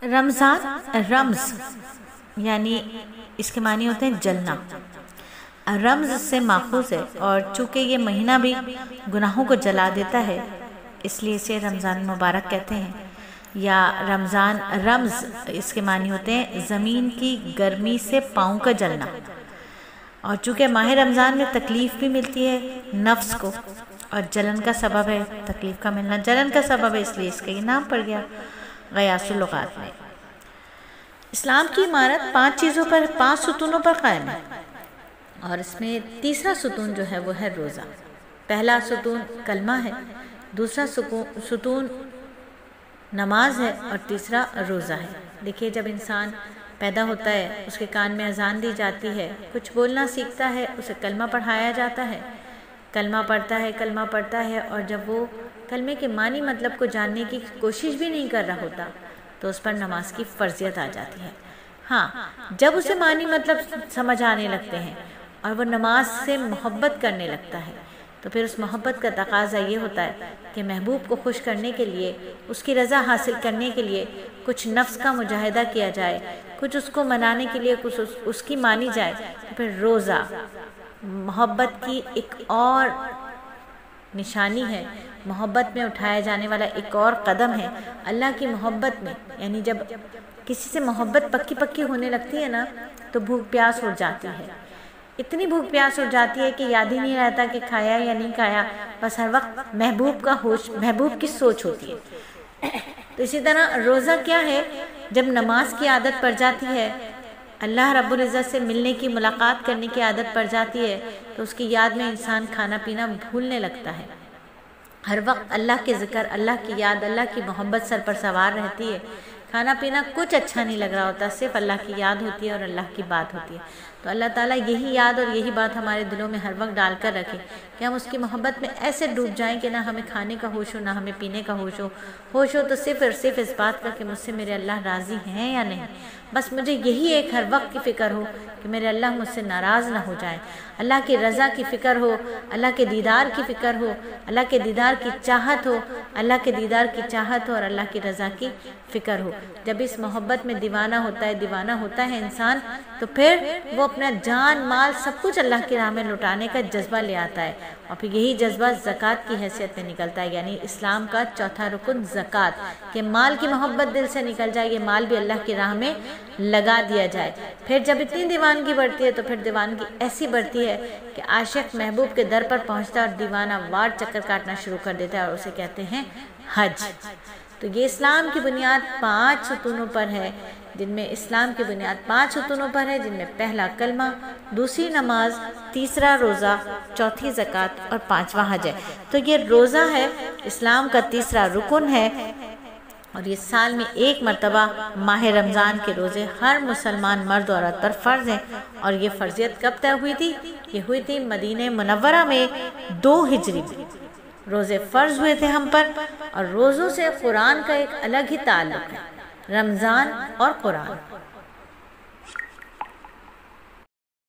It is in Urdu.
رمضان رمز یعنی اس کے معنی ہوتے ہیں جلنا، رمز سے ماخوذ ہے، اور چونکہ یہ مہینہ بھی گناہوں کو جلا دیتا ہے اس لیے اسے رمضان مبارک کہتے ہیں۔ یا رمضان رمز اس کے معنی ہوتے ہیں زمین کی گرمی سے پاؤں کا جلنا، اور چونکہ ماہ رمضان میں تکلیف بھی ملتی ہے نفس کو، اور جلن کا سبب ہے، تکلیف کا ملنا جلن کا سبب ہے، اس لیے اس کا یہ نام پڑ گیا غیاث اللغات میں۔ اسلام کی عمارت 5 چیزوں پر 5 ستونوں پر قائم ہے، اور اس میں تیسرا ستون جو ہے وہ ہے روزہ۔ پہلا ستون کلمہ ہے، دوسرا ستون نماز ہے، اور تیسرا روزہ ہے۔ دیکھیے جب انسان پیدا ہوتا ہے اس کے کان میں اذان دی جاتی ہے، کچھ بولنا سیکھتا ہے، اسے کلمہ پڑھایا جاتا ہے، کلمہ پڑھتا ہے، اور جب وہ کلمے کے معنی مطلب کو جاننے کی کوشش بھی نہیں کر رہا ہوتا تو اس پر نماز کی فرضیت آ جاتی ہے۔ ہاں، جب اسے معنی مطلب سمجھ آنے لگتے ہیں اور وہ نماز سے محبت کرنے لگتا ہے تو پھر اس محبت کا تقاضا یہ ہوتا ہے کہ محبوب کو خوش کرنے کے لیے، اس کی رضا حاصل کرنے کے لیے کچھ نفس کا مجاہدہ کیا جائے، کچھ اس کو منانے کے لیے کچھ اس کی مانی جائے۔ پھر روزہ محبت کی ایک اور نشانی ہے، محبت میں اٹھایا جانے والا ایک اور قدم ہے اللہ کی محبت میں۔ یعنی جب کسی سے محبت پکی ہونے لگتی ہے نا تو بھوک پیاس اٹھ جاتی ہے، اتنی بھوک پیاس اٹھ جاتی ہے کہ یاد ہی نہیں رہتا کہ کھایا یا نہیں کھایا، بس ہر وقت محبوب کا ہوش، محبوب کی سوچ ہوتی ہے۔ تو اسی طرح روزہ کیا ہے؟ جب نماز کی عادت پڑ جاتی ہے، اللہ رب العزت سے ملنے کی، ملاقات کرنے کی عادت پڑ جاتی ہے تو اس کی یاد میں انسان کھانا پینا بھولنے لگتا ہے، ہر وقت اللہ کے ذکر، اللہ کی یاد، اللہ کی محبت سر پر سوار رہتی ہے، کھانا پینا کچھ اچھا نہیں لگ رہا ہوتا، صرف اللہ کی یاد ہوتی ہے اور اللہ کی بات ہوتی ہے۔ تو اللہ تعالیٰ یہی یاد اور یہی بات ہمارے دلوں میں ہر وقت ڈال کر رکھے کہ ہم اس کی محبت میں ایسے ڈوب جائیں کہ نہ ہمیں کھانے کا ہوش ہو، نہ ہمیں پینے کا ہوش ہو تو صرف اور صرف اس بات کا کہ مجھ سے میرے اللہ راضی ہیں یا نہیں، بس مجھے یہی ایک ہر وقت کی فکر ہو کہ میرے اللہ مجھ سے ناراض نہ ہو جائیں، اللہ کی رضا کی فکر ہو، اللہ کے دیدار کی فکر ہو، اللہ کے دیدار کی چاہت ہو، اللہ کے دیدار کی چاہت ہو اور اللہ کی رضا کی فکر ہو۔ جب اس محبت میں دیوانہ ہوتا ہے انسان تو پھر وہ اپنا جان مال سب کچھ اللہ کی راہ میں لٹانے کا جذبہ لے آتا ہے، اور پھر یہی جذبہ زکوٰۃ کی حیثیت میں نکلتا ہے، یعنی اسلام کا چوتھا رکن زکوٰۃ، کہ مال کی محبت دل سے نکل جائے، یہ مال بھی اللہ کی راہ میں لگا دیا جائے۔ پھر جب اتنی دیوانگی بڑھتی ہے تو پھر دیوانگی ایسی بڑھتی ہے کہ عاشق محبوب کے در پر پہنچتا ہے اور دیوانہ وار چکر کاٹنا شروع کر دیتا ہے، اور اسے کہتے ہیں حج۔ تو یہ اسلام کی بنیاد 5 ستونوں پر ہے، جن میں اسلام کی بنیاد 5 ستونوں پر ہے، جن میں پہلا کلمہ، دوسری نماز، تیسرا روزہ، چوتھی زکوٰۃ اور 5واں حج ہے۔ تو یہ روزہ ہے، اسلام کا تیسرا رکن ہے، اور یہ سال میں ایک مرتبہ ماہ رمضان کے روزے ہر مسلمان مرد اور عورت پر فرض ہیں۔ اور یہ فرضیت کب طے ہوئی تھی؟ یہ ہوئی تھی مدینہ منورہ میں 2 ہجری میں، روزے فرض ہوئے تھے ہم پر، اور روزوں سے قرآن کا ایک الگ ہی تعلق ہے، رمضان اور قرآن۔